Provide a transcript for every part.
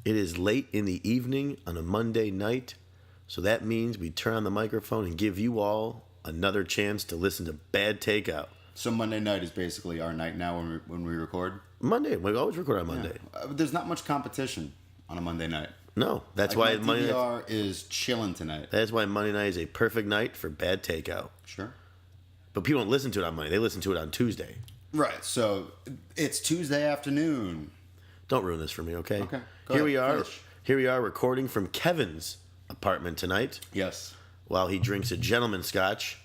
It is late in the evening on a Monday night, so that means we turn on the microphone and give you all another chance to listen to Bad Takeout. So Monday night is basically our night now when we record. Monday, we always record on Monday. There's not much competition on a Monday night. No, that's Like why my Monday. DVR is chilling tonight. That's why Monday night is a perfect night for Bad Takeout. Sure. But people don't listen to it on Monday; they listen to it on Tuesday. Right. So it's Tuesday afternoon. Don't ruin this for me, okay? Okay, go Here ahead, we are. finish. Here we are recording from Kevin's apartment tonight Yes. while he drinks a gentleman scotch.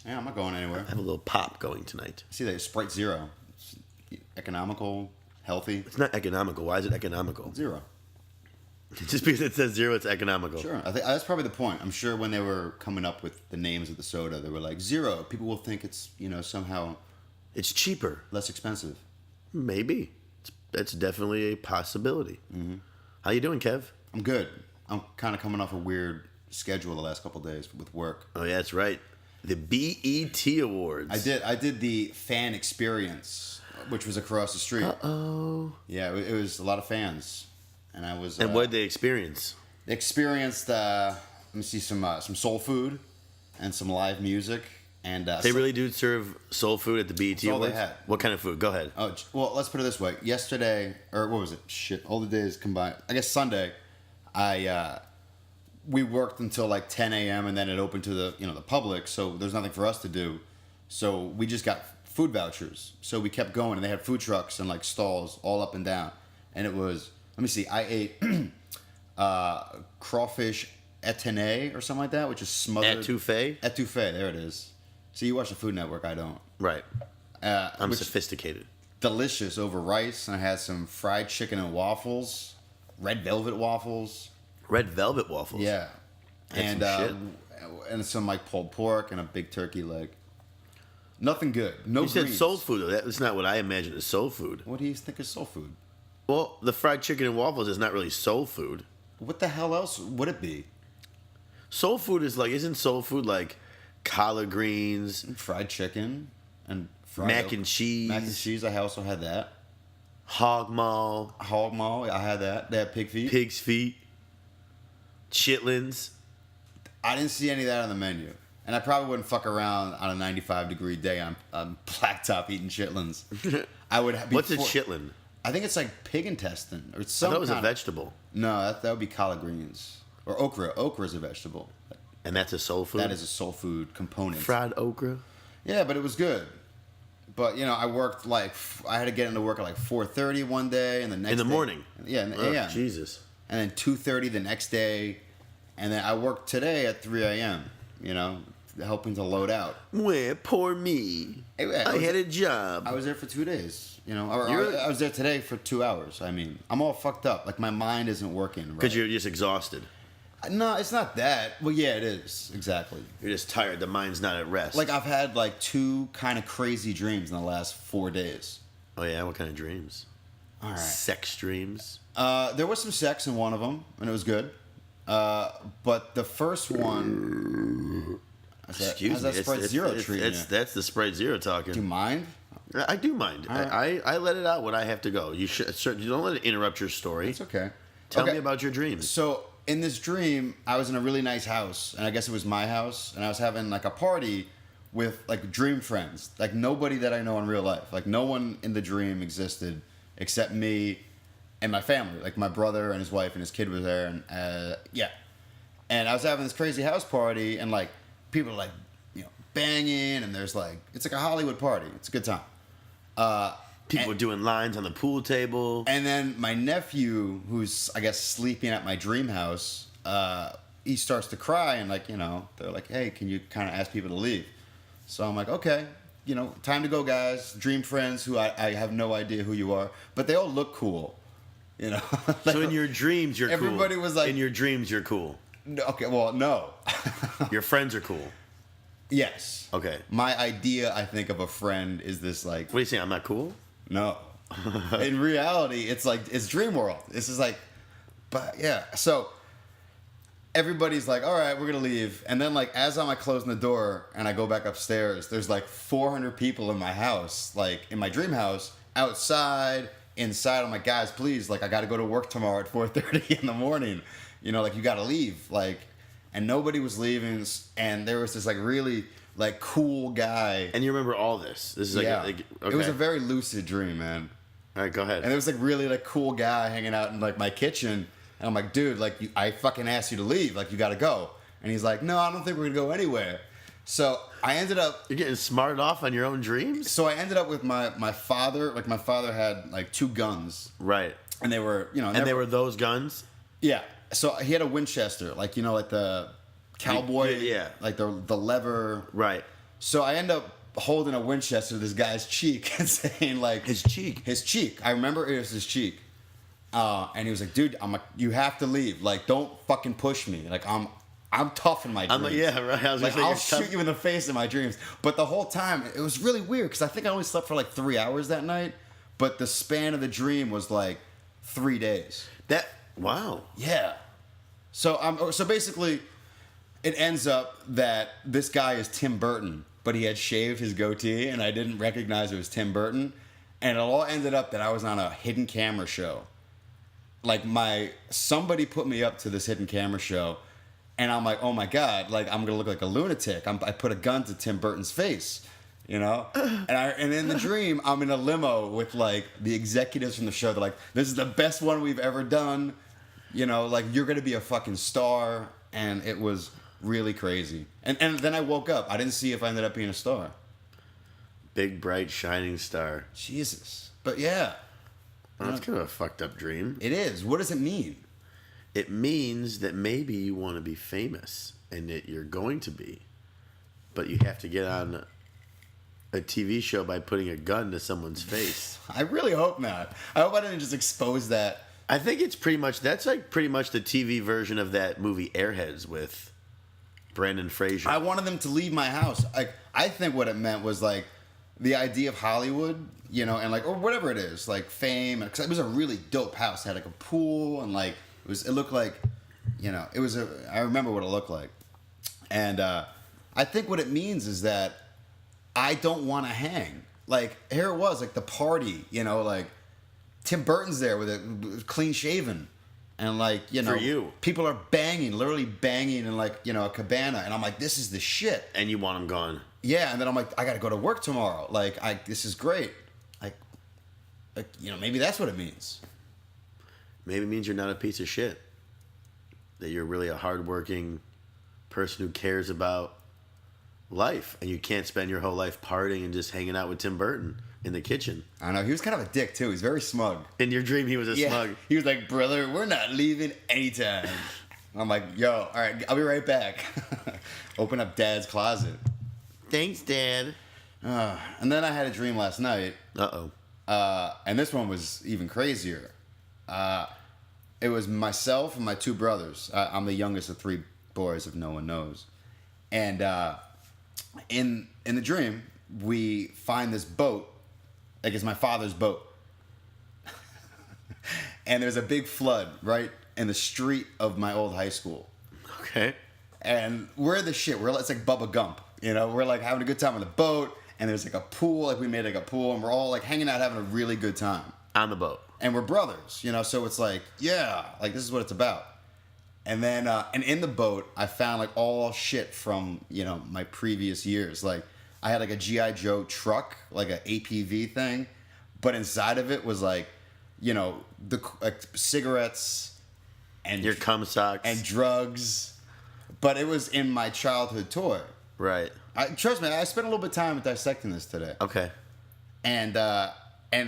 Yeah, I'm not going anywhere. I have a little pop going tonight. See that Sprite Zero. It's economical, healthy. It's not economical. Why is it economical? Zero. Just because it says zero, it's economical. Sure. I think that's probably the point. I'm sure when they were coming up with the names of the soda, they were like zero. People will think it's somehow It's cheaper. less expensive. Maybe. That's definitely a possibility. Mm-hmm. How you doing, Kev? I'm good. I'm kind of coming off a weird schedule the last couple of days with work. Oh, yeah, that's right. The BET Awards. I did the fan experience, which was across the street. Uh-oh. Yeah, it was a lot of fans, and I was. And what did they experience? Experienced? Let me see some soul food, and some live music, and They really do serve soul food at the BET all they Awards? had. What kind of food? Go ahead. Oh, well, let's put it this way. Yesterday, or what was it? Shit, all the days combined. I guess Sunday, we worked until like 10 a.m. and then it opened to the the public. So there's nothing for us to do. So we just got food vouchers. So we kept going, and they had food trucks and like stalls all up and down. And it was, let me see, I ate crawfish etouffee or something like that, which is smothered. Etouffee? Etouffee, there it is. See, you watch the Food Network, I don't. Right. I'm Which- sophisticated. Delicious over rice, and I had some fried chicken and waffles, red velvet waffles. Red velvet waffles. Yeah, That's some and some like pulled pork and a big turkey leg. Nothing good. No. You said greens. soul food, though. That's not what I imagine as soul food. What do you think is soul food? Well, the fried chicken and waffles is not really soul food. What the hell else would it be? Soul food is like, isn't soul food like collard greens, Fried chicken and fried mac and cheese, Mac and cheese. I also had that. hog maw, Hog maw. I had that. They had pig feet. pig's feet, chitlins? I didn't see any of that on the menu. And I probably wouldn't fuck around on a 95-degree day on blacktop eating chitlins. I would. What's a before- chitlin? I think it's like pig intestine or I something. thought it was a vegetable. No, that would be collard greens or okra. Okra is a vegetable. And that's a soul food? That is a soul food component. Fried okra? Yeah, but it was good. But I worked I had to get into work at like 4:30 one day, and the next In the day- morning? Yeah, in the Oh, AM. Jesus. And then 2:30 the next day, and then I worked today at 3 a.m. Helping to load out. Well, poor me. Hey, I had a job. I was there for 2 days. You're- I was there today for 2 hours. I mean, I'm all fucked up. Like my mind isn't working. Right? Because you're just exhausted. No, it's not that. Well, yeah, it is exactly. You're just tired. The mind's not at rest. Like I've had like 2 kind of crazy dreams in the last 4 days. Oh, yeah? What kind of dreams? All right. Sex dreams? There was some sex in one of them, and it was good. But the first one. Excuse how's me. that Sprite Zero treating you? That's the Sprite Zero talking. Do you mind? I do mind. All right. I let it out when I have to go. You should. You don't let it interrupt your story. It's okay. Tell Okay. me about your dreams. So in this dream, I was in a really nice house, and I guess it was my house, and I was having like a party with like dream friends, like nobody that I know in real life. Like no one in the dream existed except me and my family. Like my brother and his wife and his kid were there, and yeah. And I was having this crazy house party, and like people are like banging, and there's like it's like a Hollywood party. It's a good time. People were doing lines on the pool table. And then my nephew, who's I guess sleeping at my dream house, he starts to cry, and they're like, "Hey, can you kind of ask people to leave?" So I'm like, "Okay, time to go, guys. Dream friends who I have no idea who you are, but they all look cool, So in your dreams, you're cool. Everybody was like- in your dreams, you're cool. Okay, well, no. Your friends are cool. Yes. Okay. My idea, I think, of a friend is this like, What are you saying? I'm not cool? no. In reality, it's like it's dream world. This is like, but yeah. So everybody's like, all right, we're gonna leave. And then like as I'm like closing the door and I go back upstairs, there's like 400 people in my house, like in my dream house, outside, inside. I'm like, guys, please, like, I got to go to work tomorrow at 4:30 in the morning. You know, like, you got to leave. Like, and nobody was leaving. And there was this, like, really, like, cool guy. And you remember all this? This is like, Yeah. okay. It was a very lucid dream, man. All right, go ahead. And there was, like, really, like, cool guy hanging out in, like, my kitchen. And I'm like, dude, like, I fucking asked you to leave. Like, you got to go. And he's like, no, I don't think we're going to go anywhere. So I ended up... You're getting smarted off on your own dreams? So I ended up with my father. Like, my father had, like, 2 guns. Right. And they were, you know... And they were those guns? Yeah. So he had a Winchester. Like, you know, like the cowboy... Yeah. Like, the lever... Right. So I end up holding a Winchester to this guy's cheek and saying, like... His cheek? His cheek. I remember it was his cheek. And he was like, dude, I'm like, you have to leave. Like, don't fucking push me. Like, I'm tough in my dreams. I'm like, yeah, right. I was Like, gonna say I'll you're shoot tough. you in the face in my dreams. But the whole time, it was really weird because I think I only slept for like 3 hours that night. But the span of the dream was like 3 days. Wow. Yeah. So basically, it ends up that this guy is Tim Burton, but he had shaved his goatee, and I didn't recognize it was Tim Burton. And it all ended up that I was on a hidden camera show. Like, somebody put me up to this hidden camera show, and I'm like, oh my God, like, I'm gonna look like a lunatic. I put a gun to Tim Burton's face, you know? And in the dream, I'm in a limo with, like, the executives from the show. They're like, this is the best one we've ever done. You know, like, you're gonna be a fucking star. And it was really crazy. And then I woke up. I didn't see if I ended up being a star. Big, bright, shining star. Jesus. But yeah. Well, that's kind of a fucked up dream. It is. What does it mean? It means that maybe you want to be famous and that you're going to be, but you have to get on a TV show by putting a gun to someone's face. I really hope not. I hope I didn't just expose that. I think it's pretty much the TV version of that movie Airheads with Brandon Fraser. I wanted them to leave my house. I think what it meant was like the idea of Hollywood, you know, and like, or whatever it is, like fame. Because it was a really dope house. It had like a pool and like it looked like, you know, I remember what it looked like. And I think what it means is that I don't want to hang. Like, here it was, like the party, you know, like Tim Burton's there with it clean shaven. And like, you know, For you. people are literally banging in like, you know, a cabana. And I'm like, this is the shit. And you want them gone. Yeah. And then I'm like, I got to go to work tomorrow. Like, this is great. Like, you know, maybe that's what it means. Maybe it means you're not a piece of shit. That you're really a hardworking person who cares about life. And you can't spend your whole life partying and just hanging out with Tim Burton in the kitchen. I know. He was kind of a dick, too. He's very smug. In your dream, he was a smug. He was like, brother, we're not leaving anytime. I'm like, yo, all right, I'll be right back. Open up Dad's closet. Thanks, Dad. And then I had a dream last night. Uh-oh. And this one was even crazier. It was myself and my 2 brothers. I'm the youngest of 3 boys, if no one knows. And in the dream, we find this boat. Like, it's my father's boat. And there's a big flood right in the street of my old high school. Okay. And we're the shit. It's like Bubba Gump. You know, we're like having a good time on the boat. And there's like a pool. Like, we made like a pool. And we're all like hanging out, having a really good time. On the boat. And we're brothers, you know, so it's like, yeah, like this is what it's about. And then, and in the boat, I found like all shit from, you know, my previous years. Like, I had like a G.I. Joe truck, like an APV thing, but inside of it was like, you know, like cigarettes and Your cum socks. and drugs, but it was in my childhood toy. Right. Trust me, I spent a little bit of time dissecting this today. Okay. And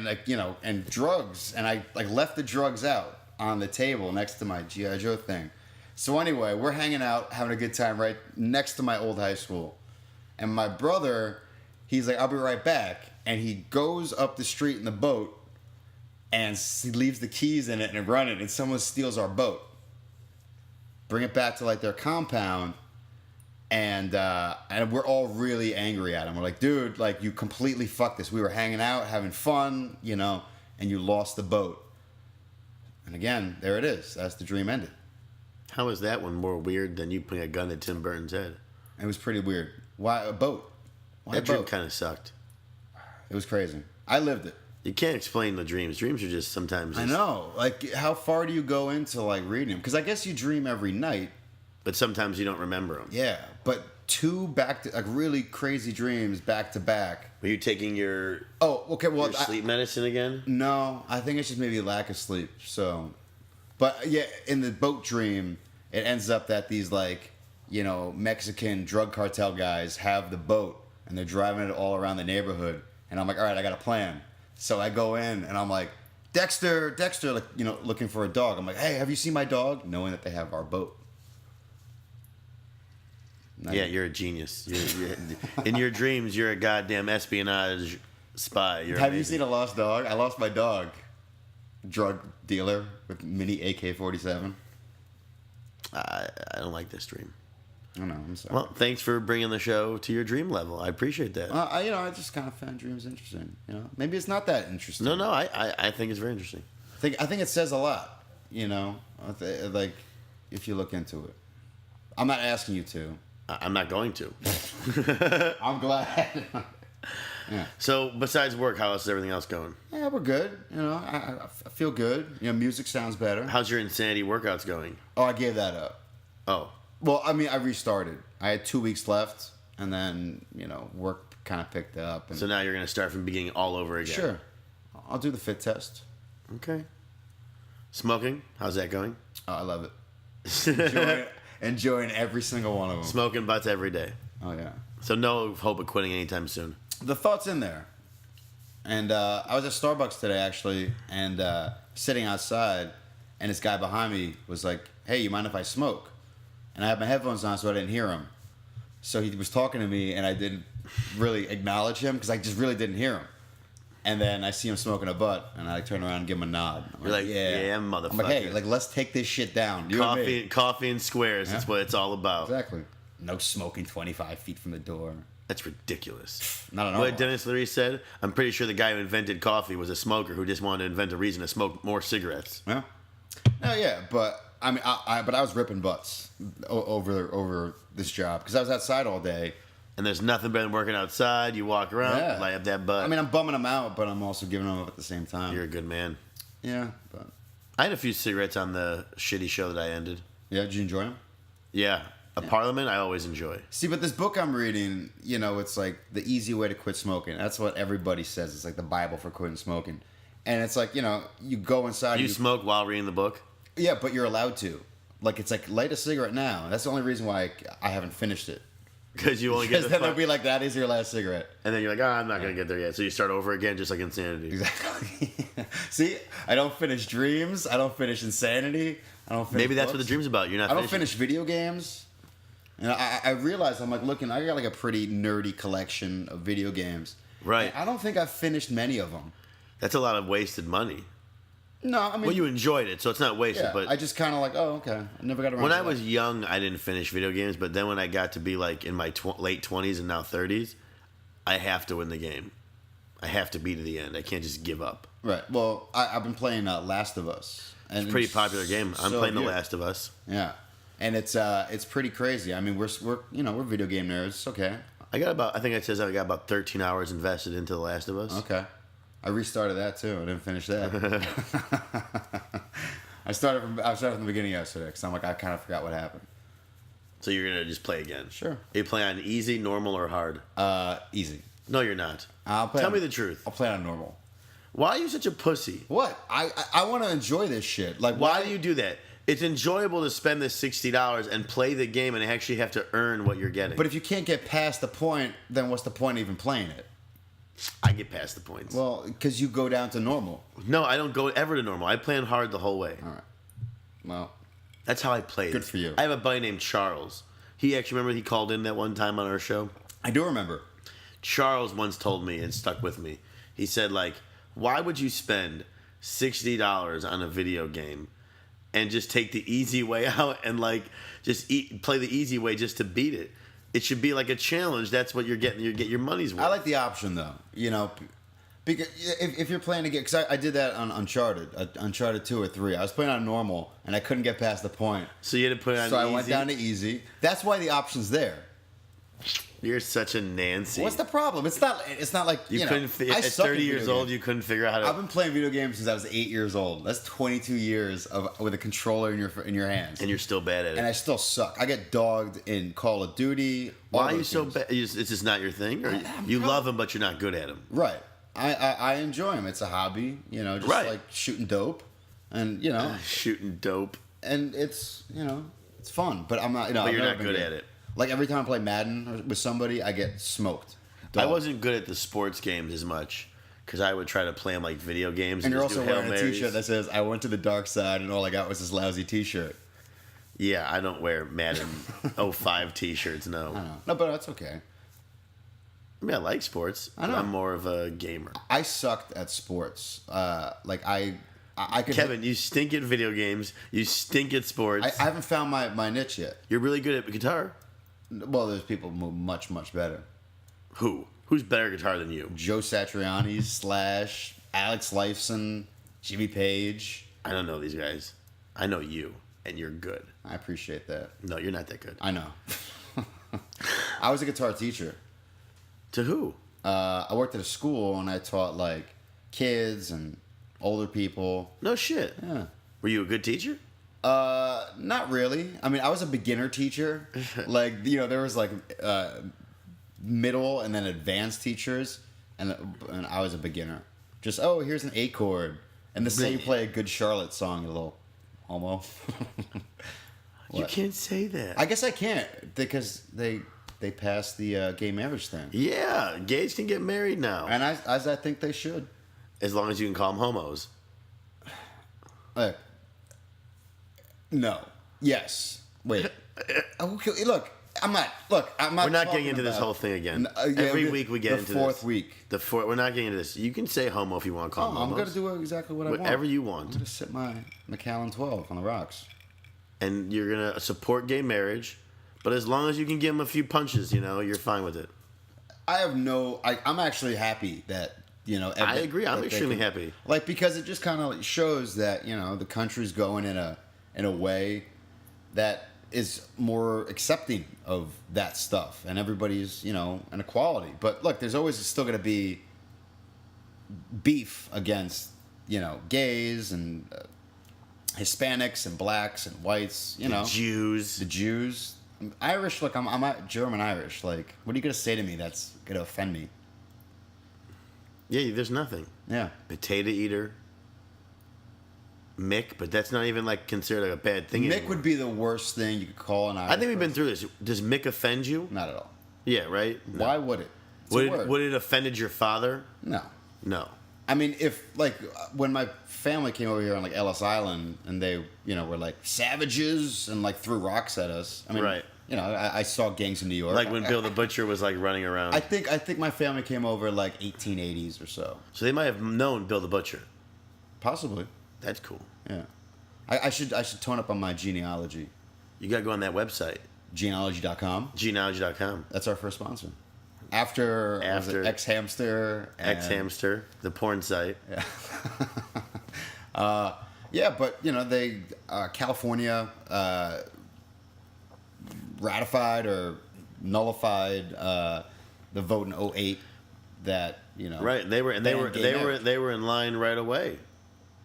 like, you know, and drugs, and I like left the drugs out on the table next to my G.I. Joe thing. So anyway, we're hanging out, having a good time right next to my old high school. And my brother, he's like, I'll be right back. And he goes up the street in the boat, and he leaves the keys in it and run it, and someone steals our boat. Bring it back to like their compound, and we're all really angry at him. We're like, dude, like, you completely fucked this. We were hanging out, having fun, you know, and you lost the boat. And again, there it is. That's the dream ended. How is that one more weird than you putting a gun at Tim Burton's head? It was pretty weird. Why a boat? Why That a dream boat? kind of sucked. It was crazy. I lived it. You can't explain the dreams. Dreams are just sometimes. I know. Like, how far do you go into like reading them? Because I guess you dream every night. But sometimes you don't remember them. Yeah, but two back to like really crazy dreams back to back. Were you taking your Oh, okay. Well, your sleep medicine again? no, I think it's just maybe lack of sleep. So, but yeah, in the boat dream, it ends up that these like, Mexican drug cartel guys have the boat and they're driving it all around the neighborhood. And I'm like, all right, I got a plan. So I go in and I'm like, Dexter, like, looking for a dog. I'm like, hey, have you seen my dog? Knowing that they have our boat. Yeah, you're a genius. In your dreams, you're a goddamn espionage spy. You're Have you amazing. seen a lost dog? I lost my dog. Drug dealer with mini AK-47. I don't like this dream. I know. I'm sorry. Well, thanks for bringing the show to your dream level. I appreciate that. I just kind of found dreams interesting. Maybe it's not that interesting. No, I think it's very interesting. I think it says a lot. Like if you look into it. I'm not asking you to. I'm not going to. I'm glad. Yeah. So, besides work, how is everything else going? Yeah, we're good. I feel good. Music sounds better. How's your insanity workouts going? Oh, I gave that up. Oh, Well, I mean, I restarted. I had 2 weeks left, and then work kind of picked up. And so now you're going to start from the beginning all over again. sure, I'll do the fit test. Okay. Smoking, how's that going? Oh, I love it. Enjoying every single one of them. Smoking butts every day. Oh yeah. So no hope of quitting anytime soon. The thought's in there. And I was at Starbucks today actually, and sitting outside, and this guy behind me was like, "Hey, you mind if I smoke?" And I had my headphones on, so I didn't hear him. So he was talking to me, and I didn't really acknowledge him because I just really didn't hear him. And then I see him smoking a butt, and I turn around and give him a nod. I'm You're like, yeah, I'm like, motherfucker. hey, let's take this shit down. You and me. Coffee and squares. That's Yeah. what it's all about. Exactly. No smoking 25 feet from the door. That's ridiculous. Not at all. What Dennis Leary said, I'm pretty sure the guy who invented coffee was a smoker who just wanted to invent a reason to smoke more cigarettes. Yeah. No, yeah, but I mean, I was ripping butts over this job because I was outside all day. And there's nothing better than working outside. You walk around, Yeah. light up that butt. I mean, I'm bumming them out, but I'm also giving them up at the same time. You're a good man. Yeah, but I had a few cigarettes on the shitty show that I ended. yeah, did you enjoy them? Yeah. Parliament, I always enjoy. See, but this book I'm reading, it's like the easy way to quit smoking. That's what everybody says. It's like the Bible for quitting smoking. And it's like, you go inside. You smoke while reading the book? Yeah, but you're allowed to. Like, it's like, light a cigarette now. That's the only reason why I haven't finished it. Because you only get Because the then they'll be like, that is your last cigarette. and then you're like, I'm not going to get there yet. So you start over again, just like Insanity. Exactly. See, I don't finish Dreams. I don't finish Insanity. I don't finish Maybe that's what the books. dream's about. You're not I don't finishing. finish video games. And I realized, I'm like looking, I got like a pretty nerdy collection of video games. Right. And I don't think I've finished many of them. That's a lot of wasted money. No, I mean, Well, you enjoyed it, so it's not wasted. yeah, But I just kind of like, oh, okay. I never got around when to I that. was young, I didn't finish video games. But then when I got to be like in my late 20s and now 30s, I have to win the game. I have to be to the end. I can't just give up. Right. Well, I've been playing Last of Us. And It's a pretty popular game. I'm so playing The good. Last of Us. Yeah. And it's pretty crazy. I mean, we're video game nerds. It's okay. I think it says I got about 13 hours invested into The Last of Us. Okay. I restarted that too. I didn't finish that. I started from the beginning yesterday because I'm like, I kind of forgot what happened. So you're going to just play again? Sure. You play on easy, normal, or hard? Easy. No, you're not. I'll play Tell on- me the truth. I'll play on normal. Why are you such a pussy? What? I want to enjoy this shit. Like, Why do you do that? It's enjoyable to spend the $60 and play the game and actually have to earn what you're getting. But if you can't get past the point, then what's the point of even playing it? I get past the points. Well, because you go down to normal. No, I don't go ever to normal. I play on hard the whole way. All right. Well, That's how I play. Good for you. I have a buddy named Charles. He actually, remember he called in that one time on our show? I do remember. Charles once told me and stuck with me. He said, like, why would you spend $60 on a video game and just take the easy way out and, like, just play the easy way just to beat it? It should be like a challenge. That's what you're getting. You get your money's worth. I like the option though. Because if you're playing a game, because I did that on Uncharted 2 or 3. I was playing on normal and I couldn't get past the point. So you had to put it on So I easy. went down to easy. That's why the option's there. You're such a Nancy. What's the problem? It's not. It's not like You you know. couldn't. I At suck 30 at years video old, games. you couldn't figure out how to. I've been playing video games since I was 8 years old. That's 22 years of with a controller in your hands. and you're still bad at it. And I still suck. I get dogged in Call of Duty. all Why are you those so games. bad? It's just not your thing, or I'm you probably- love them but you're not good at them. Right. I enjoy them. It's a hobby. You know, just Right. like shooting dope, and you know, Shooting dope. and it's it's fun. But I'm not. You know, But I've you're never not been good at it. Like every time I play Madden with somebody, I get smoked. I Dogged. wasn't good at the sports games as much because I would try to play them like video games. And you're just do also Hail wearing a Marys. T-shirt that says "I went to the dark side," and all I got was this lousy T-shirt. Yeah, I don't wear Madden 05 T-shirts. No, I don't know. No, but that's okay. I mean I like sports. I know. But I'm more of a gamer. I sucked at sports. Like I could. Kevin, you stink at video games. You stink at sports. I haven't found my niche yet. You're really good at guitar. Well, there's people much better. Who? Who's better guitar than you? Joe Satriani, Slash, Alex Lifeson, Jimmy Page. I don't know these guys. I know you, and you're good. I appreciate that. No, you're not that good. I know. I was a guitar teacher. To who? I worked at a school and I taught like kids and older people. No shit. Yeah. Were you a good teacher? Not really. I mean, I was a beginner teacher. Like, there was like middle and then advanced teachers, and I was a beginner. Just here's an A chord, and this is how you play a good Charlotte song, you little homo. You What? can't say that. I guess I can't because they passed the gay marriage thing, Yeah, gays can get married now. and I think they should. As long as you can call them homos. No. Yes. Wait. Okay, look. I'm not. I'm not. We're not talking getting into this about- whole thing again. Yeah, Every week we get the into fourth this. week. We're not getting into this. You can say homo if you want to call them I'm homos. gonna do exactly what I want. Whatever you I'm want. gonna sit my Macallan 12 on the rocks. And you're going to support gay marriage. But as long as you can give them a few punches, you're fine with it. I have no. I'm actually happy that I agree. I'm that they extremely can- happy. Like because it just kind of shows that the country's going in a way that is more accepting of that stuff, and everybody's an equality. But look, there's always still going to be beef against gays and Hispanics and blacks and whites. Jews. The Jews. I'm Irish. Look, I'm German Irish. Like, what are you gonna say to me that's gonna offend me? Yeah, there's nothing. Yeah. Potato eater. Mick, but that's not even like considered like a bad thing Mick anymore. would be the worst thing you could call an Irish. I think we've been person. through this. Does Mick offend you? Not at all. Yeah, right? No. Why would it? It's a Would word. it, would it offended your father? No. No. I mean, if like when my family came over here on like Ellis Island and they were like savages and like threw rocks at us. I mean, Right. I saw gangs in New York. Like when Bill the Butcher was like running around. I think my family came over like 1880s or so. So they might have known Bill the Butcher. Possibly. That's cool. Yeah. I should tone up on my genealogy. You got to go on that website, Genealogy.com. genealogy.com. That's our first sponsor. After X Hamster. X Hamster, the porn site. Yeah, but they California ratified or nullified the vote in 2008 that Right. They were banned gay marriage. they were in line right away.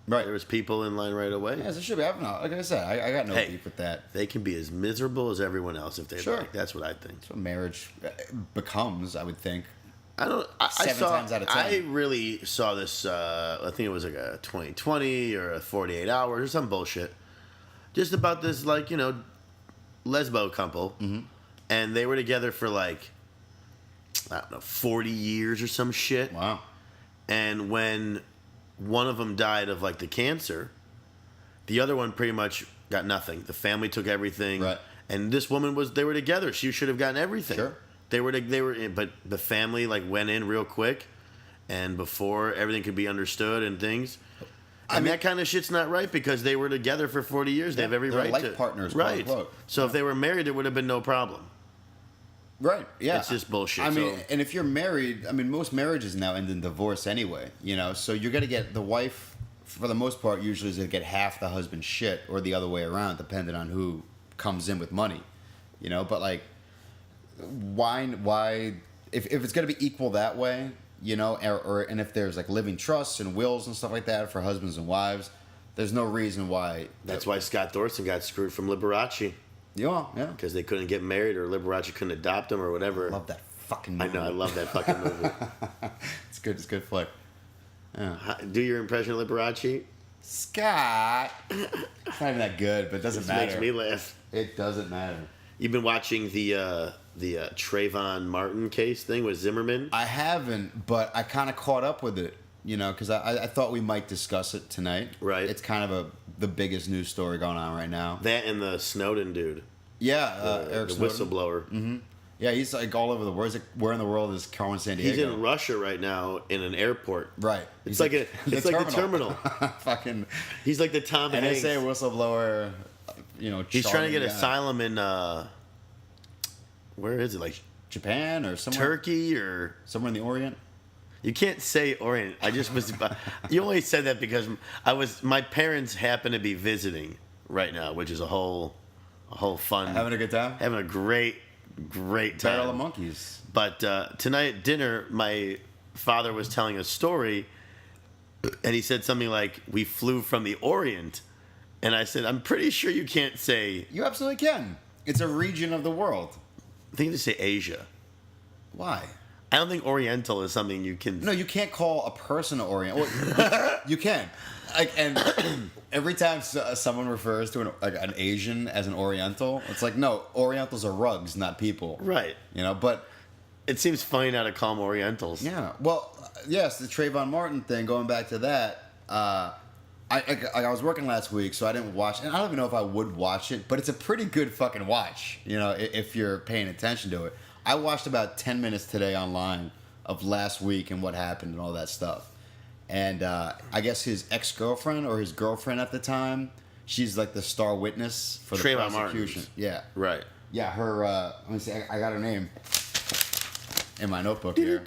Right. There was people in line right away. Yes, it should be. Like I said, I got no Hey. beef with that. They can be as miserable as everyone else if they Sure. like. That's what I think. That's what marriage becomes, I would think. I don't. I 7 saw, times out of 10. I really saw this. I think it was like a 2020 or a 48 hours or some bullshit. Just about this, like lesbo couple, and they were together for like I don't know 40 years or some shit. Wow. And when one of them died of like the cancer, the other one pretty much got nothing. The family took everything. Right. And this woman they were together. She should have gotten everything. Sure. They were, but the family like went in real quick, and before everything could be understood and things. And that kind of shit's not right because they were together for 40 years. They have every they're right life to. partners, quote right. unquote. So if they were married, there would have been no problem. Right. Yeah. It's just bullshit. I mean, so- and if you're married, I mean, most marriages now end in divorce anyway. So you're gonna get the wife, for the most part, usually is gonna get half the husband's shit, or the other way around, depending on who comes in with money. But like, why if it's gonna be equal that way, you know, and if there's like living trusts and wills and stuff like that for husbands and wives, there's no reason why. That's why Scott Thorson got screwed from Liberace. Yeah, yeah. Because they couldn't get married or Liberace couldn't adopt him or whatever. Love that fucking movie. I know, I love that fucking movie. It's good. It's good flick. Do your impression of Liberace. Scott. It's not even that good, but it doesn't This matter. makes me laugh. It doesn't matter. You've been watching the Trayvon Martin case thing with Zimmerman. I haven't, but I kind of caught up with it, you know, because I thought we might discuss it tonight. Right. It's kind of the biggest news story going on right now. That and the Snowden dude, Yeah, Eric the Snowden. whistleblower. Mm-hmm. Yeah, he's like all over the world. Where in the world is Carmen Sandiego? He's in Russia right now in an airport. Right. It's like the terminal. Fucking. He's like the Tom Hanks. NSA whistleblower. You know, He's trying to get charming guy. asylum in where is it? Like Japan or somewhere. Turkey or Somewhere in the Orient. you can't say Orient. I just was. You only said that because my parents happen to be visiting right now, which is a whole fun. Having a good time. Having a great time. Battle of Monkeys. But tonight at dinner, my father was telling a story, and he said something like, "We flew from the Orient," and I said, "I'm pretty sure you can't say." You absolutely can. It's a region of the world. I think you just say Asia. Why? I don't think Oriental is something you can. No, you can't call a person Orient. Well, you can. Like, and every time someone refers to an Asian as an Oriental, it's like, no, Orientals are rugs, not people. Right. You know, but It seems funny now to call them Orientals. yeah. Well, yes, the Trayvon Martin thing. Going back to that, I was working last week, so I didn't watch, and I don't even know if I would watch it, but it's a pretty good fucking watch. You know, if you're paying attention to it. I watched about 10 minutes today online of last week and what happened and all that stuff. And I guess his ex-girlfriend or his girlfriend at the time, she's like the star witness for the Trayvon prosecution. Martin's. Yeah. Right. Yeah, her, let me see, I got her name in my notebook here.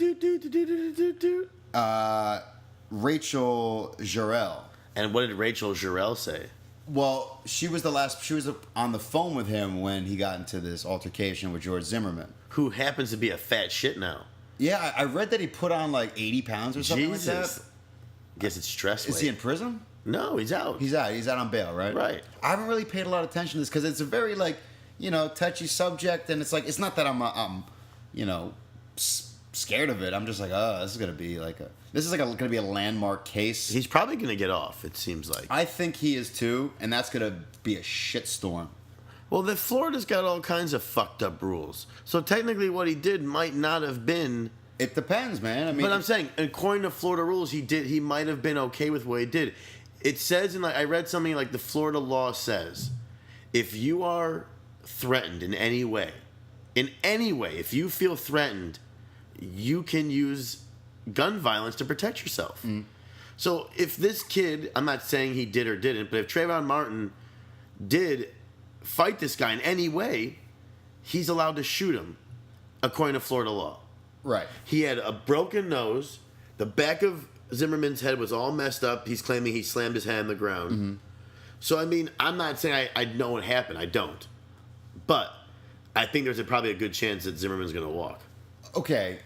Rachel Jarrell. And what did Rachel Jarrell say? Well, she was on the phone with him when he got into this altercation with George Zimmerman. Who happens to be a fat shit now. Yeah, I read that he put on like 80 pounds or something like Jesus. that. Guess it's stress Is weight. he in prison? No, he's out. He's out. He's out on bail, right? Right. I haven't really paid a lot of attention to this because it's a very like, you know, touchy subject, and it's like it's not that I'm you know, scared of it. I'm just like, oh, this is gonna be gonna be a landmark case. He's probably going to get off, it seems like. I think he is too, and that's gonna be a shitstorm. Well, Florida's got all kinds of fucked up rules. So technically what he did might not have been... It depends, man. I mean, But I'm saying, according to Florida rules, he might have been okay with what he did. It says, I read something like the Florida law says, if you are threatened in any way, if you feel threatened, you can use gun violence to protect yourself. So if this kid, I'm not saying he did or didn't, but if Trayvon Martin did fight this guy in any way, he's allowed to shoot him, according to Florida law. right. He had a broken nose. The back of Zimmerman's head was all messed up. He's claiming he slammed his head on the ground. Mm-hmm. So, I mean, I'm not saying I know what happened. I don't. But I think there's probably a good chance that Zimmerman's going to walk. Okay,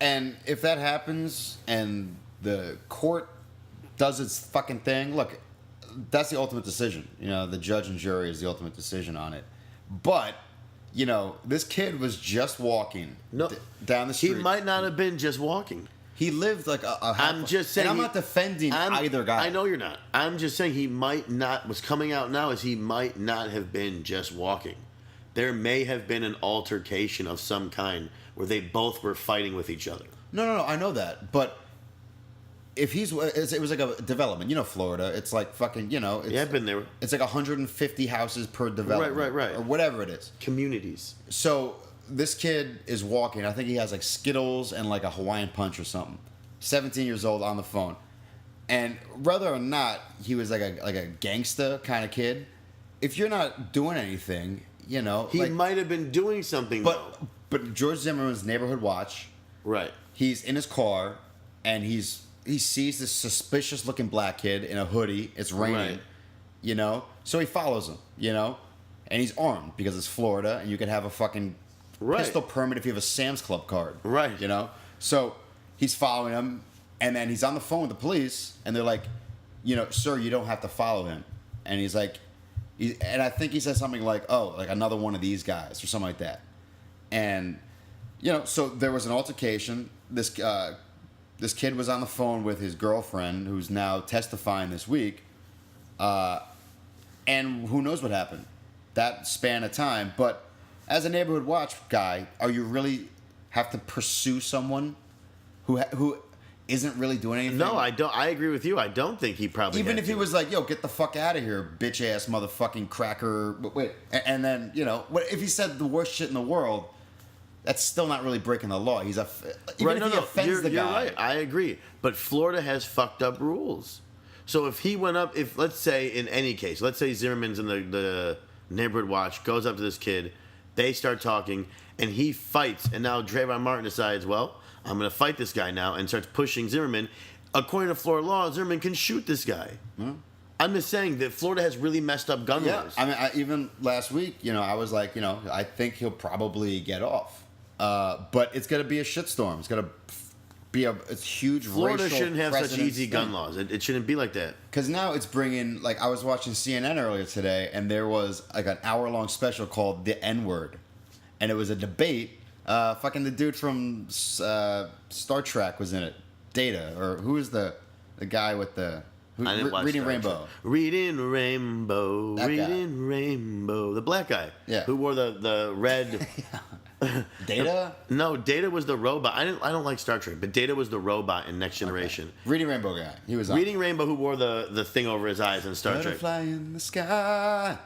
and if that happens and the court does its fucking thing, look, that's the ultimate decision. You know, the judge and jury is the ultimate decision on it. But, you know, this kid was just walking down the street. He might not have been just walking. He lived like a half. I'm just saying. And I'm not defending either guy. I know you're not. I'm just saying he might not. What's coming out now is he might not have been just walking. There may have been an altercation of some kind where they both were fighting with each other. No, I know that. But if it was like a development. You know, Florida, it's like fucking, you know. It's, Yeah, I've been there. It's like 150 houses per development. Right. Or whatever it is. Communities. So this kid is walking. I think he has like Skittles and like a Hawaiian Punch or something. 17 years old on the phone. And whether or not he was like a gangsta kind of kid, if you're not doing anything, you know. He might have been doing something, though. But George Zimmerman's neighborhood watch. Right. He's in his car and he sees this suspicious looking black kid in a hoodie. It's raining. Right. You know? So he follows him, you know? And he's armed because it's Florida and you can have a fucking Right. pistol permit if you have a Sam's Club card. Right. You know? So he's following him, and then he's on the phone with the police, and they're like, sir, you don't have to follow him. And he's like, and I think he said something like, oh, like another one of these guys or something like that. And, so there was an altercation. This kid was on the phone with his girlfriend, who's now testifying this week. And who knows what happened that span of time. But as a neighborhood watch guy, are you really have to pursue someone who isn't really doing anything? No, I don't. I agree with you. I don't think he probably Even had if he to. was like, yo, get the fuck out of here, bitch ass motherfucking cracker. But wait, and then, if he said the worst shit in the world, that's still not really breaking the law. He's even if he offends the you're guy. right. I agree. But Florida has fucked up rules. So if he went up, if let's say in any case, let's say Zimmerman's in the neighborhood watch, goes up to this kid, they start talking, and he fights, and now Trayvon Martin decides, well, I'm going to fight this guy now, and starts pushing Zimmerman. According to Florida law, Zimmerman can shoot this guy. I'm just saying that Florida has really messed up gun laws. I mean, even last week, I was like, I think he'll probably get off. But it's going to be a shitstorm. It's going to be a huge Florida racial shouldn't have such precedent easy gun thing. laws. It shouldn't be like that. Because now it's bringing, like, I was watching CNN earlier today, and there was, like, an hour-long special called The N-Word. And it was a debate. Fucking the dude from Star Trek was in it. Data. Or who is the guy with the... I didn't watch Reading Star Rainbow. Trek. Reading Rainbow. That guy. Reading Rainbow. The black guy. Yeah. Who wore the red... Data? No, Data was the robot. I don't like Star Trek, but Data was the robot in Next Generation. Reading Rainbow guy. He was on. Reading Rainbow, who wore the thing over his eyes in Star Trek. Butterfly in the sky.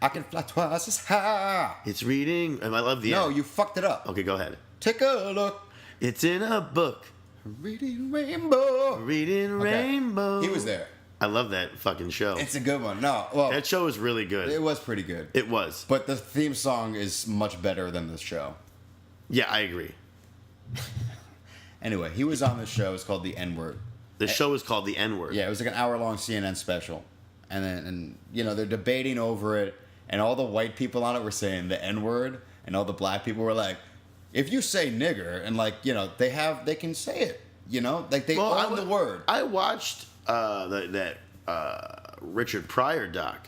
I can fly twice as high. It's reading. And I love the No, end. you fucked it up. Okay, go ahead. Take a look. It's in a book. Reading Rainbow. Reading Okay. Rainbow. He was there. I love that fucking show. It's a good one. No, well, That show was really good. it was pretty good. It was. But the theme song is much better than the show. Yeah, I agree. Anyway, he was on the show. It's called The N-Word. The show was called The N-Word. Yeah, it was like an hour-long CNN special. And they're debating over it, and all the white people on it were saying the N-word, and all the black people were like, if you say nigger, and they can say it, like they own the word. I watched that Richard Pryor doc,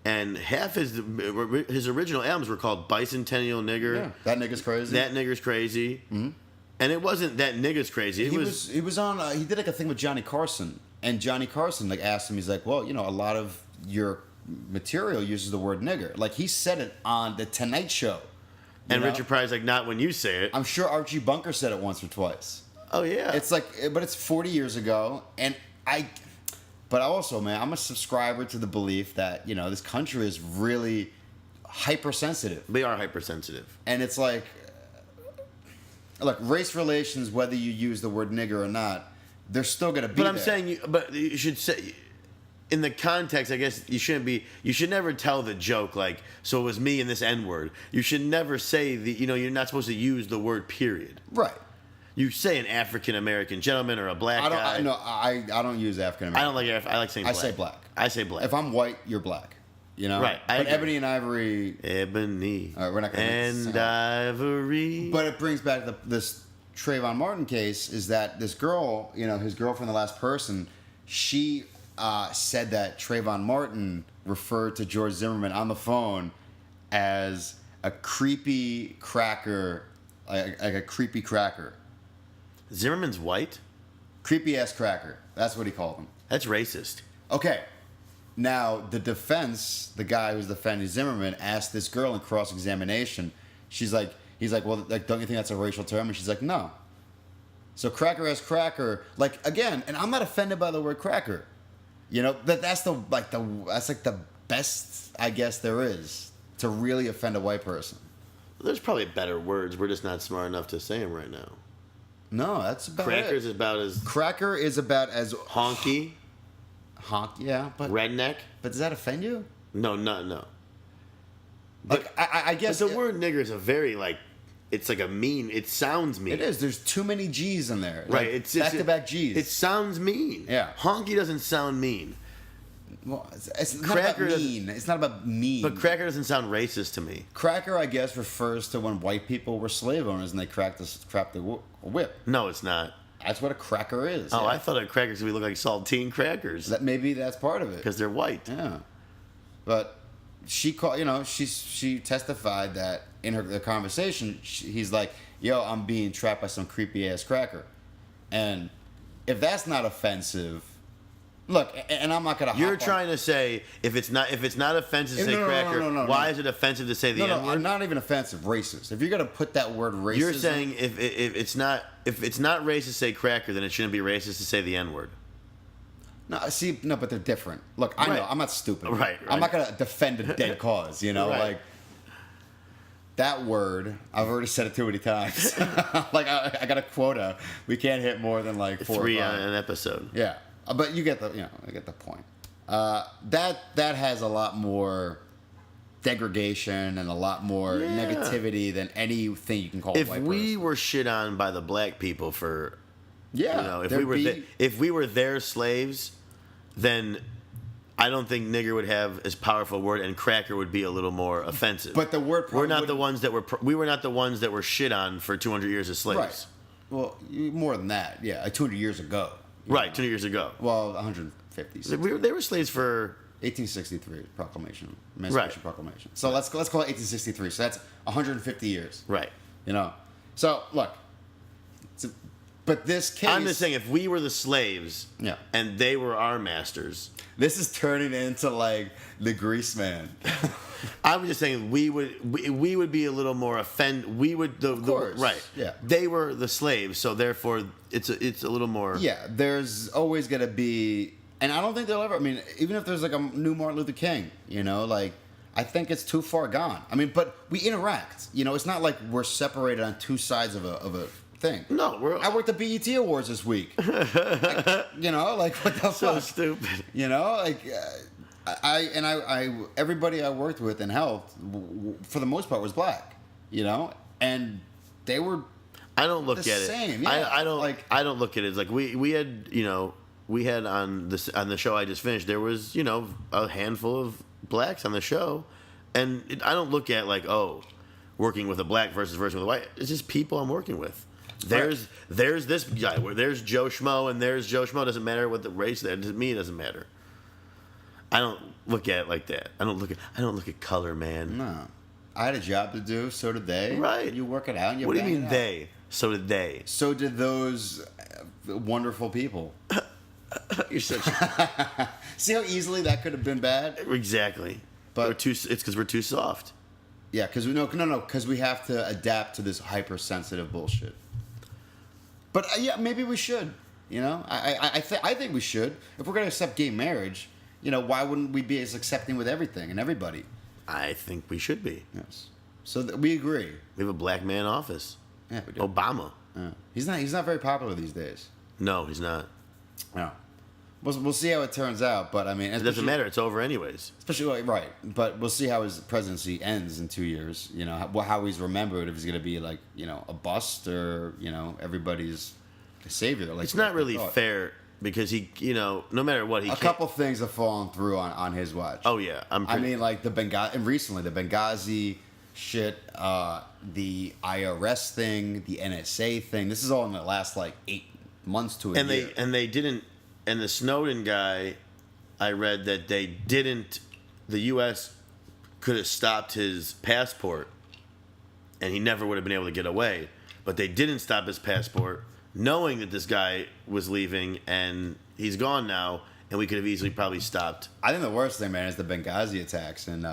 and half his original albums were called Bicentennial Nigger. Yeah, that nigga's crazy. That nigger's crazy. And it wasn't that nigger's crazy. It was He was on. He did like a thing with Johnny Carson, and Johnny Carson like asked him. He's like, well, a lot of your material uses the word nigger. Like he said it on the Tonight Show. and Richard Pryor's like, not when you say it. I'm sure Archie Bunker said it once or twice. Oh yeah. It's like, but it's 40 years ago, and but also, man, I'm a subscriber to the belief that this country is really hypersensitive, They are hypersensitive. and it's like, look, race relations, whether you use the word nigger or not, they're still gonna be. But I'm there. saying, but you should say, in the context, I guess you shouldn't be. You should never tell the joke like, so it was me and this N word. You should never say you're not supposed to use the word period. right. You say an African American gentleman or a black guy. I don't use African I American. don't like. I like saying. I Black. say black. I say black. If I'm white, you're black. Right, I But agree. ebony and ivory. Ebony All right, we're not gonna make this and sound. ivory. But it brings back this Trayvon Martin case. Is that this girl? His girlfriend, the last person, she said that Trayvon Martin referred to George Zimmerman on the phone as a creepy cracker, like a creepy cracker, Zimmerman's white. creepy ass cracker. That's what he called him. That's racist. Okay. Now, the defense, the guy who's defending Zimmerman, asked this girl in cross-examination. He's like, well, like, don't you think that's a racial term? And she's like, no. So cracker as cracker, like, again, and I'm not offended by the word cracker. That's the best, I guess, there is to really offend a white person. There's probably better words. We're just not smart enough to say them right now. No, that's about Crackers it. is about as Cracker is about as honky, yeah, but redneck. does that offend you? No. Like, I But guess the word nigger is a very it's like a mean. It sounds mean. it is. There's too many G's in there. Right. Like, It's back-to-back G's. It sounds mean. Yeah. Honky doesn't sound mean. Well, it's not Cracker about doesn't- mean. It's not about mean. But cracker doesn't sound racist to me. Cracker, I guess, refers to when white people were slave owners and they cracked the whip. No, it's not. That's what a cracker is. Oh, yeah. I thought a crackers would look like saltine crackers Maybe that's part of it. because they're white. Yeah, but she she testified that in the conversation, he's like, "Yo, I'm being trapped by some creepy ass cracker," and if that's not offensive, look, and I'm not gonna. You're hop on- trying to say if it's not offensive to say No, no, no, cracker, no, no, why no. is it offensive to say the No, N I'm word? not even offensive. Racist. If you're gonna put that word racism, You're saying if it's not racist to say cracker, then it shouldn't be racist to say the N word. no, but they're different. Look, I know Right. I'm not stupid. Right. I'm not gonna defend a dead cause. You know, Right. like that word. I've already said it too many times. Like I got a quota. We can't hit more than like 4 3 or on 5. an episode. Yeah, but you get the point. That has a lot more degradation and a lot more Yeah. negativity than anything you can call. If a white we person. were shit on by the black people for, yeah, you know, if there'd we were be- if we were their slaves, then I don't think nigger would have as powerful a word, and cracker would be a little more offensive. But the word we're not probably the ones that we were not the ones that were shit on for 200 years as slaves. right. Well, more than that, yeah, like 200 years ago. you Right, know. 200 years ago. Well, 150. They were slaves for 1863 proclamation, Emancipation Right. Proclamation. So let's call it 1863. So that's 150 years. right. You know. So look, but this case. I'm just saying, if we were the slaves, Yeah. and they were our masters, This is turning into like the Grease Man. I'm just saying we would be a little more We would the course, right. yeah. They were the slaves, so therefore it's a little more. Yeah, there's always gonna be, and I don't think they'll ever. I mean, even if there's like a new Martin Luther King, you know, like I think it's too far gone. I mean, but we interact. You know, it's not like we're separated on two sides of a thing. No, I worked at BET Awards this week. Like, you know, like what the so fuck? stupid. You know, like I everybody I worked with and helped for the most part was black. You know, and they were. I don't look The at it. same, yeah. I don't Like- I don't look at it as like we had on the show I just finished, there was a handful of blacks on the show, and I don't look at like, oh, working with a black versus working with a white. It's just people I'm working with. There's this guy where there's Joe Schmo and there's Joe Schmo. Doesn't matter what the race. To me, it doesn't matter. I don't look at it like that. I don't look at color, man. No. I had a job to do, so did they. Right. You work it out. And you What do you bang mean it out. they? So did they. So did those wonderful people. You're such See how easily that could have been bad? exactly. But- It's because we're too soft. Yeah, because because we have to adapt to this hypersensitive bullshit. But yeah, maybe we should. You know, I think we should. If we're gonna accept gay marriage, why wouldn't we be as accepting with everything and everybody? I think we should be. Yes. So we agree. We have a black man in office. Yeah, we do. Obama. Yeah. He's not very popular these days. No, he's not. No. We'll see how it turns out, but I mean, It doesn't matter. It's over anyways. Especially right, but we'll see how his presidency ends in 2 years. You know how he's remembered. If he's gonna be like a bust or everybody's savior. Like It's not really thought. fair because he, no matter what, he A can't. couple things have fallen through on his watch. Oh yeah, I mean, like the Benghazi, and recently the Benghazi shit, the IRS thing, the NSA thing. This is all in the last like 8 months to a year. they didn't. And the Snowden guy, I read that they didn't. The U.S. could have stopped his passport, and he never would have been able to get away. But they didn't stop his passport, knowing that this guy was leaving, and he's gone now. And we could have easily probably stopped. I think the worst thing, man, is the Benghazi attacks in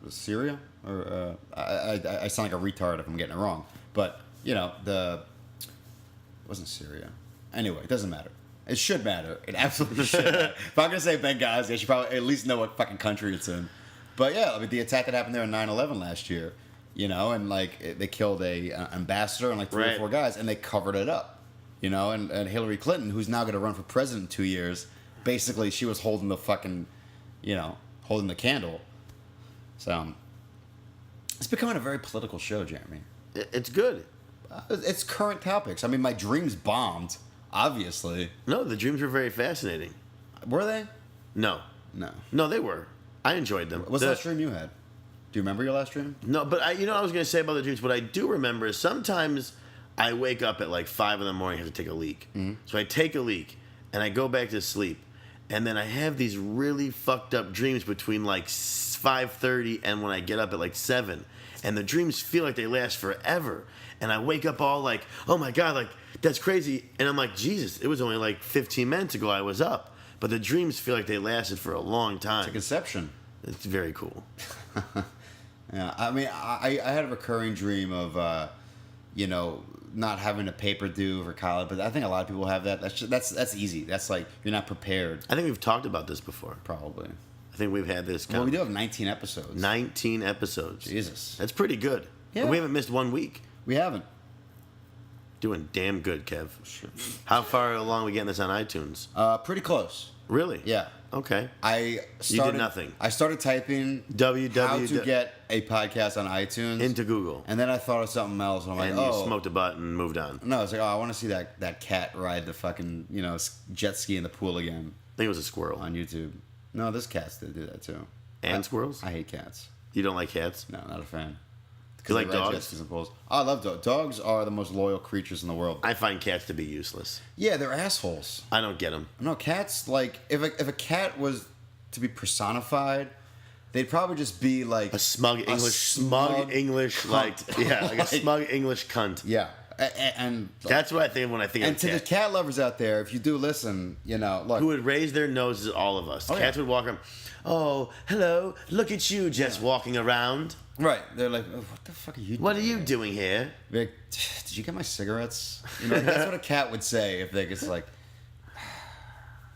Syria. Or I sound like a retard if I'm getting it wrong, but it wasn't Syria. Anyway, it doesn't matter. It should matter. It absolutely should matter. If I'm gonna say Benghazi, I should probably at least know what fucking country it's in. But yeah, I mean the attack that happened there on 9/11 last year, and like they killed an ambassador and like 3 or Right. 4 guys, and they covered it up, and Hillary Clinton, who's now gonna run for president in 2 years, basically she was holding the fucking, holding the candle. So it's becoming a very political show, Jeremy. It's good. It's current topics. I mean, my dreams bombed, obviously. No, the dreams were very fascinating. Were they? No, No. No, they were. I enjoyed them. What's the last dream you had? Do you remember your last dream? No, but I was going to say about the dreams. What I do remember is sometimes I wake up at like 5 in the morning and have to take a leak. Mm-hmm. So I take a leak and I go back to sleep, and then I have these really fucked up dreams between like 5:30 and when I get up at like 7, and the dreams feel like they last forever. And I wake up all like, oh my god, like that's crazy. And I'm like, Jesus, it was only like 15 minutes ago I was up, but the dreams feel like they lasted for a long time. It's Inception. It's very cool. Yeah, I mean, I had a recurring dream of, not having a paper due for college, but I think a lot of people have that. That's easy. That's like you're not prepared. I think we've talked about this before. Probably. I think we've had this. Well, we do have 19 episodes. 19 episodes. Jesus. That's pretty good. Yeah. And we haven't missed 1 week. We haven't. Doing damn good, Kev. Sure. How far along are we getting this on iTunes? Pretty close. Really? Yeah. Okay. I started nothing. I started typing how to get a podcast on iTunes into Google. and then I thought of something else. And I'm like, And you smoked a butt and moved on. No, it's like, I want to see that cat ride the fucking jet ski in the pool again I think it was a squirrel. on YouTube. No, there's cats that do that too. And squirrels? I hate cats. You don't like cats? No, not a fan. You like They ride jet dogs? skis and pools. I love dogs. Dogs are the most loyal creatures in the world. I find cats to be useless. Yeah, they're assholes. I don't get them. No, cats, like, if a cat was to be personified, they'd probably just be like A smug English, cunt. like a Like- smug English cunt. Yeah, and That's what I think when I think and of to the cat. cat lovers out there, if you do listen, look, Who would raise their noses at all of us. Oh, Cats yeah. would walk around. Oh, hello, look at you just walking around. right? They're like, oh, what the fuck are you? What are doing you here?" doing here? Be like, did you get my cigarettes? That's what a cat would say if they just like.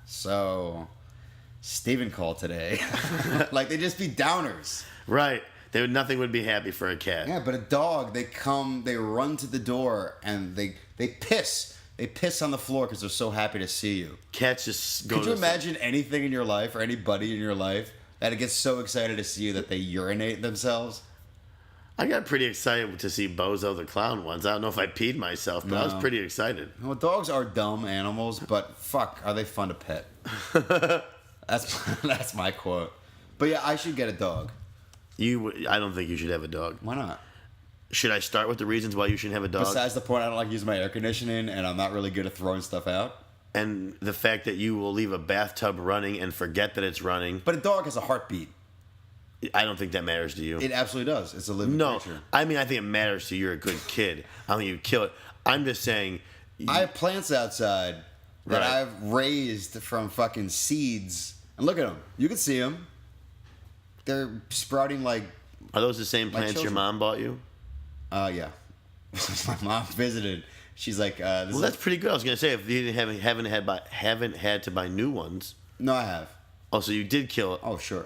So, Steven called today. Like they'd just be downers. Right. Nothing would be happy for a cat. Yeah, but a dog, they run to the door and they piss. They piss on the floor because they're so happy to see you. Cats just go Could you to imagine anything in your life or anybody in your life that it gets so excited to see you that they urinate themselves? I got pretty excited to see Bozo the Clown once. I don't know if I peed myself, but I was No. pretty excited. Well, dogs are dumb animals, but fuck, are they fun to pet? That's my quote. But yeah, I should get a dog. I don't think you should have a dog. Why not? Should I start with the reasons why you shouldn't have a dog? Besides the point, I don't like using my air conditioning, and I'm not really good at throwing stuff out. And the fact that you will leave a bathtub running and forget that it's running. But a dog has a heartbeat. I don't think that matters to you. It absolutely does. It's a living No, creature. I mean, I think it matters to you. You're a good kid. I don't think you kill it. I'm just saying. I have plants outside that Right. I've raised from fucking seeds. And look at them. You can see them. They're sprouting like, Are those the same plants your children. mom bought you? yeah. My mom visited. She's like, this Well, is that's pretty good. I was gonna say if you haven't had to buy new ones. no, I have. Oh, so you did kill it. Oh, sure.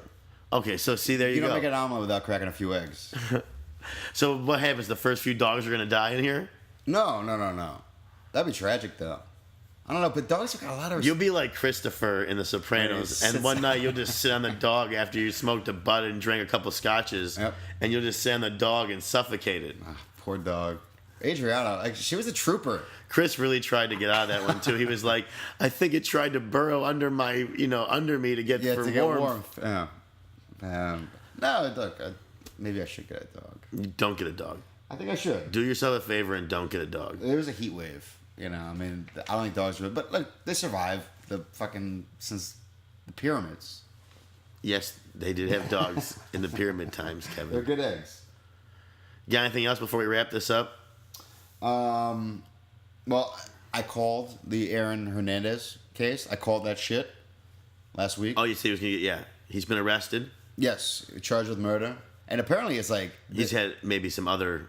Okay, so see there you, You go. don't make an omelet without cracking a few eggs. So what happens? The first few dogs are gonna die in here. No. That'd be tragic, though. I don't know, but dogs have got a lot of... You'll be like Christopher in The Sopranos, Where he and sits one night you'll just sit on the dog after you smoked a butt and drank a couple scotches, Yep. and you'll just sit on the dog and suffocate it. Ah, poor dog. Adriana, like, she was a trooper. Chris really tried to get out of that one too. He was like, "I think it tried to burrow under under me to get Yeah, for to get warmth." warmth. Yeah. No, look, maybe I should get a dog. You don't get a dog. I think I should. Do yourself a favor and don't get a dog. There was a heat wave. I mean, I don't think dogs would, but like they survived since the pyramids. Yes, they did have dogs in the pyramid times, They're Kevin. good eggs. Got anything else before we wrap this up? Well, I called the Aaron Hernandez case. I called that shit last week. Oh, you said he was gonna get he's been arrested. Yes, charged with murder, and apparently it's like He's had maybe some other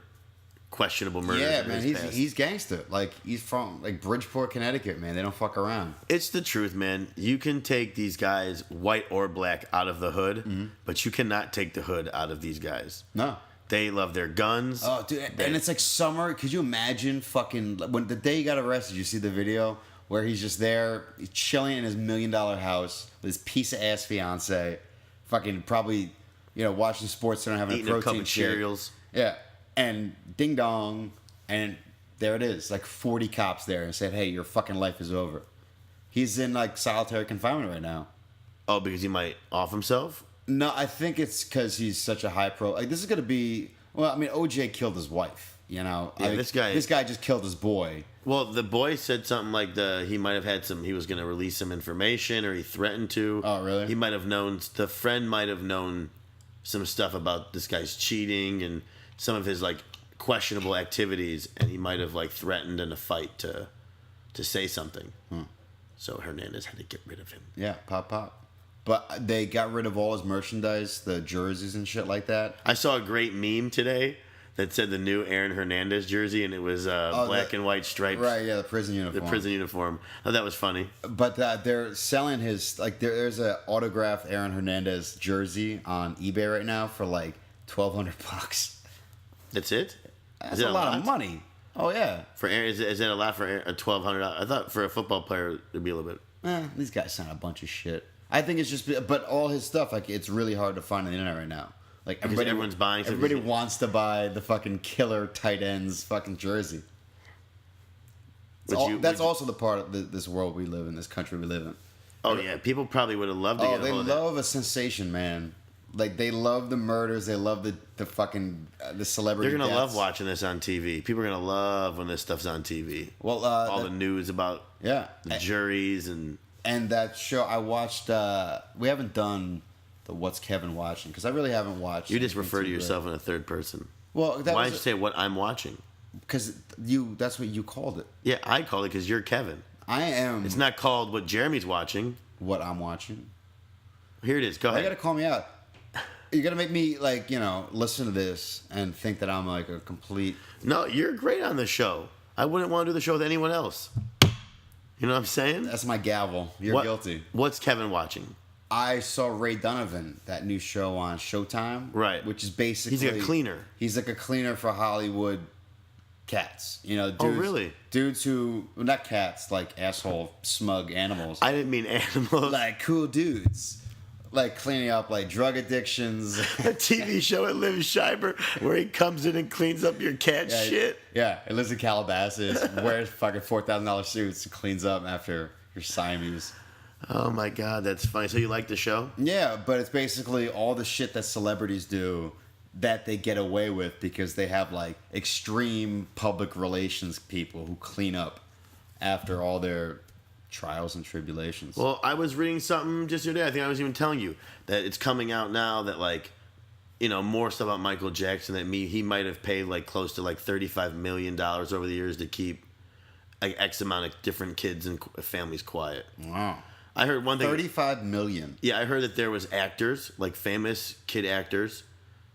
questionable murders. yeah, in man, his past. he's gangster. Like he's from like Bridgeport, Connecticut, man. They don't fuck around. It's the truth, man. You can take these guys, white or black, out of the hood, but you cannot take the hood out of these guys. No. They love their guns. Oh, dude, and it's like summer. Could you imagine fucking when the day he got arrested? You see the video where he's just there, he's chilling in his $1 million house with his piece of ass fiance, fucking probably, watching Sports Center, having Eating a a cup protein of shake. cereals. Yeah, and ding dong, and there it is, like 40 cops there, and said, "Hey, your fucking life is over." He's in like solitary confinement right now. Oh, because he might off himself? No, I think it's because he's such a high pro. Like, this is gonna be. Well, I mean, OJ killed his wife. You know, Yeah, this guy just killed his boy. Well, the boy said something like he might have had he was going to release some information, or he threatened to. Oh, really? He might have known, the friend might have known some stuff about this guy's cheating and some of his like questionable activities, and he might have like threatened in a fight to say something. So Hernandez had to get rid of him. Yeah, pop. But they got rid of all his merchandise, the jerseys and shit like that. I saw a great meme today that said the new Aaron Hernandez jersey, and it was black and white stripes. Right, yeah, the prison uniform. The prison uniform. Oh, that was funny. But they're selling his, like, there's an autographed Aaron Hernandez jersey on eBay right now for like $1,200. That's it? That's a lot of money. Oh, yeah. For Aaron, is that a lot for Aaron, $1,200? I thought for a football player it'd be a little bit. These guys sound a bunch of shit. I think it's just, but all his stuff, like, it's really hard to find on the internet right now. Like, Everyone's buying. Everybody wants to buy the fucking killer tight ends fucking jersey. That's also the part of this world we live in, this country we live in. Oh yeah, people probably would have loved to get a hold of that. They love a sensation, man. Like, they love the murders. They love the fucking the celebrity. They're gonna deaths. love watching this on TV. People are gonna love when this stuff's on TV. Well, all the news about the juries and that show I watched. We haven't done the What's Kevin Watching because I really haven't watched. You just refer to yourself in a third person. Well, why did you say what I'm watching? Because that's what you called it. Yeah, I called it because you're Kevin. I am. It's not called what Jeremy's watching. What I'm watching. Here it is. Go ahead. You gotta call me out. You gotta make me like listen to this and think that I'm like a complete. No, you're great on the show. I wouldn't want to do the show with anyone else. You know what I'm saying? That's my gavel. You're guilty. What's Kevin watching? I saw Ray Donovan, that new show on Showtime. Right. Which is basically he's like a cleaner. He's like a cleaner for Hollywood cats. Dudes, oh really? Dudes who not cats, like asshole smug animals. I didn't mean animals. Like cool dudes. Like cleaning up like drug addictions. A TV show with Liv Schreiber where he comes in and cleans up your cat shit. Yeah, he lives in Calabasas, wears fucking $4,000 suits, and cleans up after your Siamese. Oh my god, that's funny. So you like the show? Yeah, but it's basically all the shit that celebrities do that they get away with because they have like extreme public relations people who clean up after all their trials and tribulations. Well, I was reading something just the other day. I think I was even telling you that it's coming out now that like, more stuff about Michael Jackson that he might have paid like close to like $35 million over the years to keep like X amount of different kids and families quiet. Wow. I heard one thing. $35 million. Yeah, I heard that there was actors, like famous kid actors,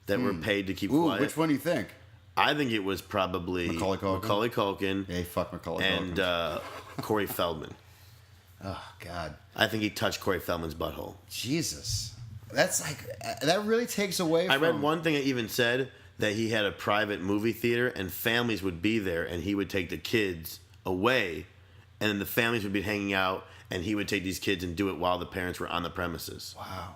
that were paid to keep quiet. Which one do you think? I think it was probably Macaulay Culkin. Yeah, fuck Macaulay Culkin. And Corey Feldman. Oh God. I think he touched Corey Feldman's butthole. Jesus. That's like that really takes away from... I read one thing that even said that he had a private movie theater and families would be there and he would take the kids away and then the families would be hanging out and he would take these kids and do it while the parents were on the premises. Wow.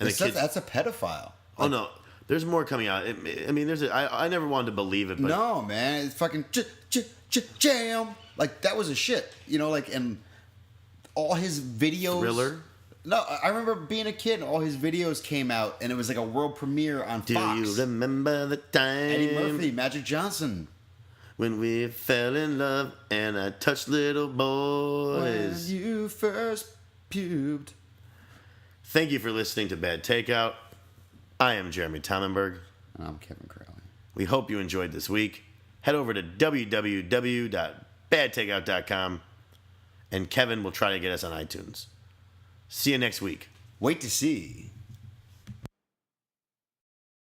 And That's a pedophile. Oh no, there's more coming out. I mean, I never wanted to believe it, but no, man, it's fucking jam. Like that was a shit, and all his videos. Thriller. No, I remember being a kid and all his videos came out and it was like a world premiere on Fox. Do you remember the time? Eddie Murphy, Magic Johnson. When we fell in love and I touched little boys. When you first pubed. Thank you for listening to Bad Takeout. I am Jeremy Tannenberg. And I'm Kevin Crowley. We hope you enjoyed this week. Head over to www.badtakeout.com and Kevin will try to get us on iTunes. See you next week. Wait to see.